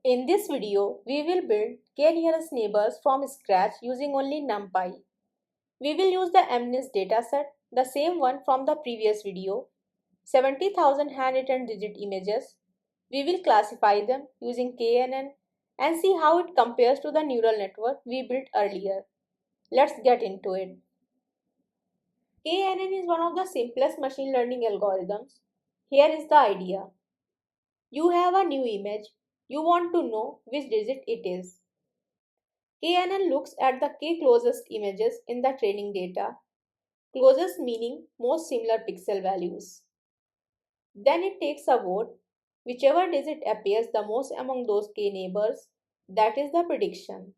In this video, we will build k-nearest neighbors from scratch using only NumPy. We will use the MNIST dataset, the same one from the previous video, 70,000 handwritten digit images. We will classify them using KNN and see how it compares to the neural network we built earlier. Let's get into it. KNN is one of the simplest machine learning algorithms. Here is the idea. You have a new image. You want to know which digit it is. KNN looks at the k closest images in the training data, closest meaning most similar pixel values. Then it takes a vote. Whichever digit appears the most among those k neighbors, that is the prediction.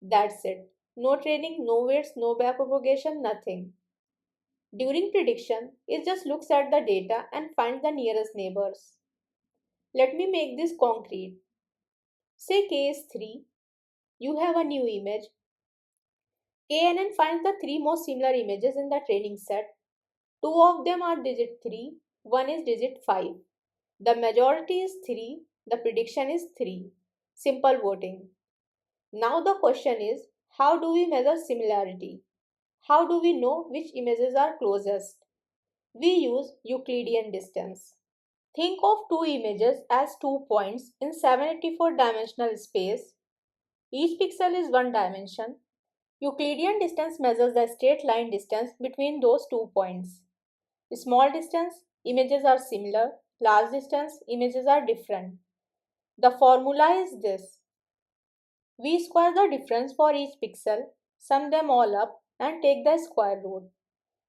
That's it. No training, no weights, no backpropagation, nothing. During prediction, it just looks at the data and finds the nearest neighbors. Let me make this concrete. Say k is 3. You have a new image. KNN finds the three most similar images in the training set. Two of them are digit 3, one is digit 5. The majority is 3, the prediction is 3. Simple voting. Now the question is, how do we measure similarity? How do we know which images are closest? We use Euclidean distance. Think of two images as 2 points in 784 dimensional space. Each pixel is one dimension. Euclidean distance measures the straight line distance between those 2 points. Small distance, images are similar. Large distance, images are different. The formula is this. We square the difference for each pixel, sum them all up and take the square root.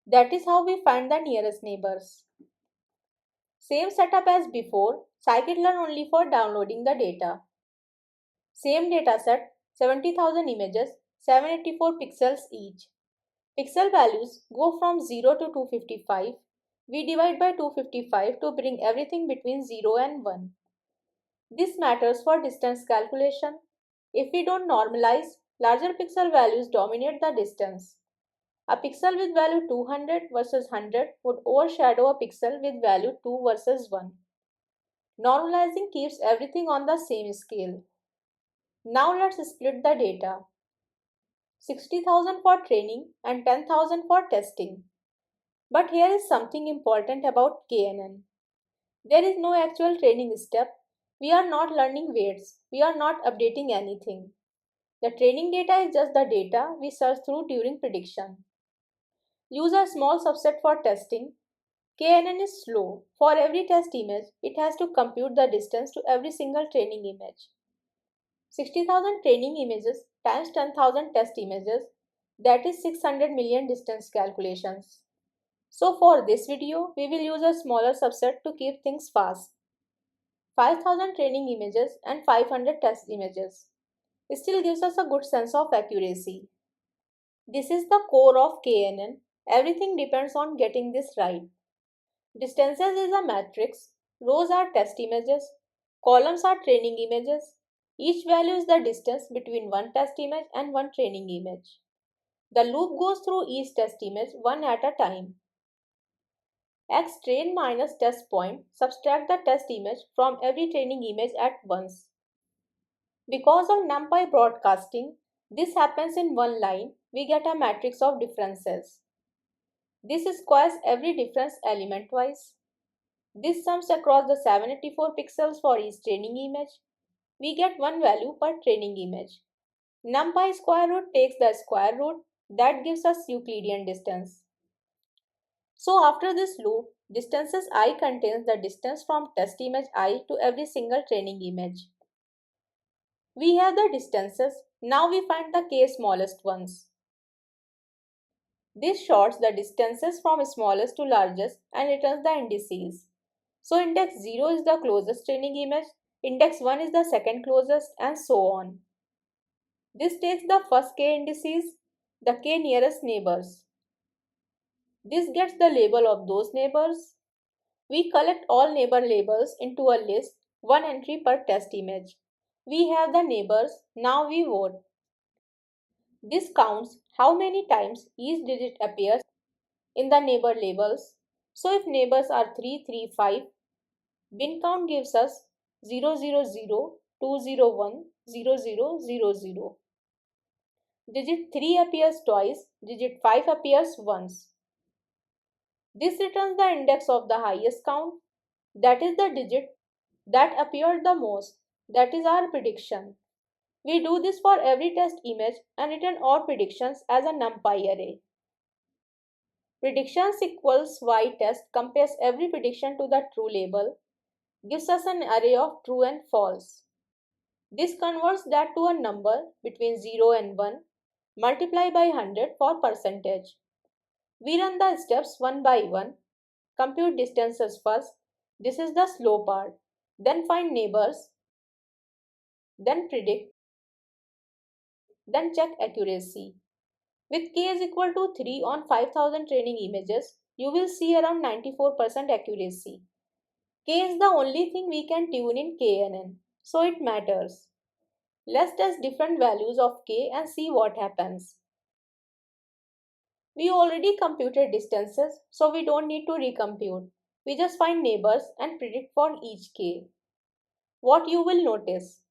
That is how we find the nearest neighbors. Same setup as before, scikit-learn only for downloading the data. Same dataset, 70,000 images, 784 pixels each. Pixel values go from 0 to 255. We divide by 255 to bring everything between 0 and 1. This matters for distance calculation. If we don't normalize, larger pixel values dominate the distance. A pixel with value 200 versus 100 would overshadow a pixel with value 2 versus 1. Normalizing keeps everything on the same scale. Now let's split the data. 60,000 for training and 10,000 for testing. But here is something important about KNN. There is no actual training step. We are not learning weights. We are not updating anything. The training data is just the data we search through during prediction. Use a small subset for testing. KNN is slow. For every test image, it has to compute the distance to every single training image. 60,000 training images times 10,000 test images, that is 600 million distance calculations. So for this video, we will use a smaller subset to keep things fast. 5,000 training images and 500 test images. It still gives us a good sense of accuracy. This is the core of KNN. Everything depends on getting this right. Distances is a matrix. Rows are test images. Columns are training images. Each value is the distance between one test image and one training image. The loop goes through each test image one at a time. X train minus test point, subtract the test image from every training image at once. Because of NumPy broadcasting, this happens in one line. We get a matrix of differences. This squares every difference element-wise. This sums across the 784 pixels for each training image. We get one value per training image. NumPy square root takes the square root. That gives us Euclidean distance. So after this loop, distances I contains the distance from test image I to every single training image. We have the distances. Now we find the k smallest ones. This sorts the distances from smallest to largest and returns the indices. So index 0 is the closest training image, index 1 is the second closest, and so on. This takes the first k indices, the k nearest neighbors. This gets the label of those neighbors. We collect all neighbor labels into a list, one entry per test image. We have the neighbors, now we vote. This counts how many times each digit appears in the neighbor labels. So if neighbors are 3, 3, 5, bin count gives us 0, 0, 0, 2010000. Digit 3 appears twice, digit 5 appears once. This returns the index of the highest count, that is the digit that appeared the most. That is our prediction. We do this for every test image and return all predictions as a NumPy array. Predictions equals y test compares every prediction to the true label, gives us an array of true and false. This converts that to a number between 0 and 1, multiply by 100 for percentage. We run the steps one by one. Compute distances first. This is the slow part. Then find neighbors. Then predict. Then check accuracy. With k is equal to 3 on 5000 training images, you will see around 94% accuracy. K is the only thing we can tune in KNN, so it matters. Let's test different values of k and see what happens. We already computed distances, so we don't need to recompute. We just find neighbors and predict for each k. What you will notice?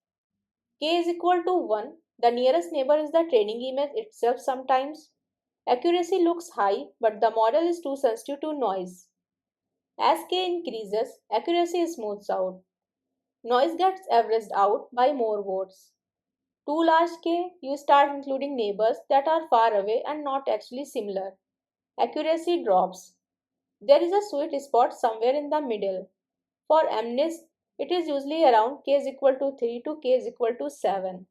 K is equal to 1. The nearest neighbor is the training image itself sometimes. Accuracy looks high, but the model is too sensitive to noise. As k increases, accuracy smooths out. Noise gets averaged out by more votes. Too large k, you start including neighbors that are far away and not actually similar. Accuracy drops. There is a sweet spot somewhere in the middle. For MNIST, it is usually around k is equal to 3 to k is equal to 7.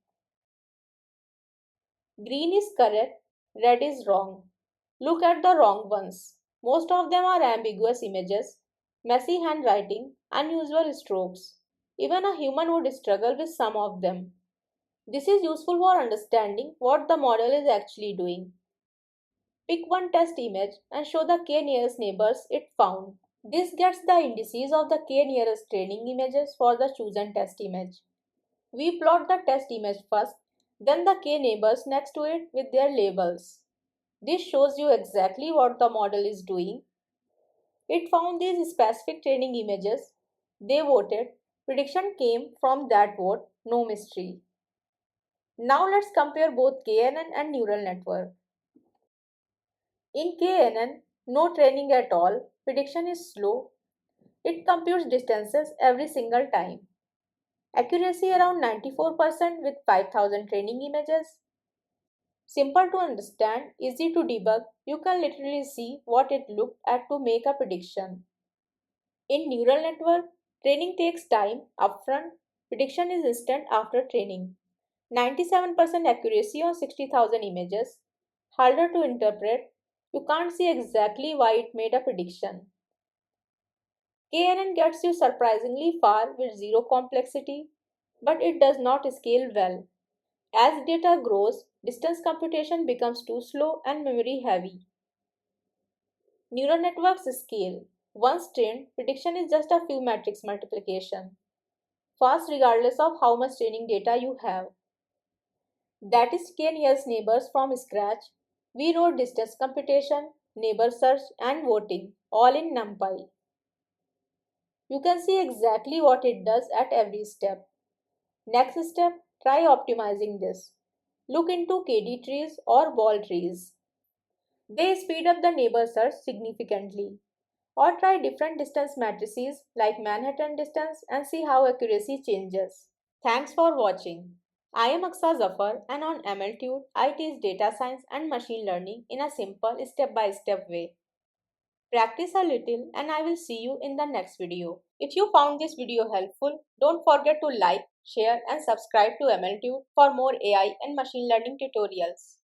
Green is correct, red is wrong. Look at the wrong ones. Most of them are ambiguous images, messy handwriting, unusual strokes. Even a human would struggle with some of them. This is useful for understanding what the model is actually doing. Pick one test image and show the k nearest neighbors it found. This gets the indices of the k nearest training images for the chosen test image. We plot the test image first, then the k neighbors next to it with their labels. This shows you exactly what the model is doing. It found these specific training images. They voted. Prediction came from that vote, no mystery. Now let's compare both KNN and neural network. In KNN, no training at all. Prediction is slow. It computes distances every single time. Accuracy around 94% with 5000 training images. Simple to understand, easy to debug, you can literally see what it looked at to make a prediction. In neural network, training takes time upfront, prediction is instant after training. 97% accuracy on 60,000 images, harder to interpret, you can't see exactly why it made a prediction. KNN gets you surprisingly far with zero complexity, but it does not scale well. As data grows, distance computation becomes too slow and memory heavy. Neural networks scale. Once trained, prediction is just a few matrix multiplication. Fast regardless of how much training data you have. That is k nearest neighbors from scratch. We wrote distance computation, neighbor search and voting, all in NumPy. You can see exactly what it does at every step. Next step, try optimizing this. Look into KD trees or ball trees. They speed up the neighbor search significantly. Or try different distance matrices like Manhattan distance and see how accuracy changes. Thanks for watching. I am Aksa Zafar and on MLTude, I teach data science and machine learning in a simple step-by-step way. Practice a little and I will see you in the next video. If you found this video helpful, don't forget to like, share and subscribe to MLTude for more AI and machine learning tutorials.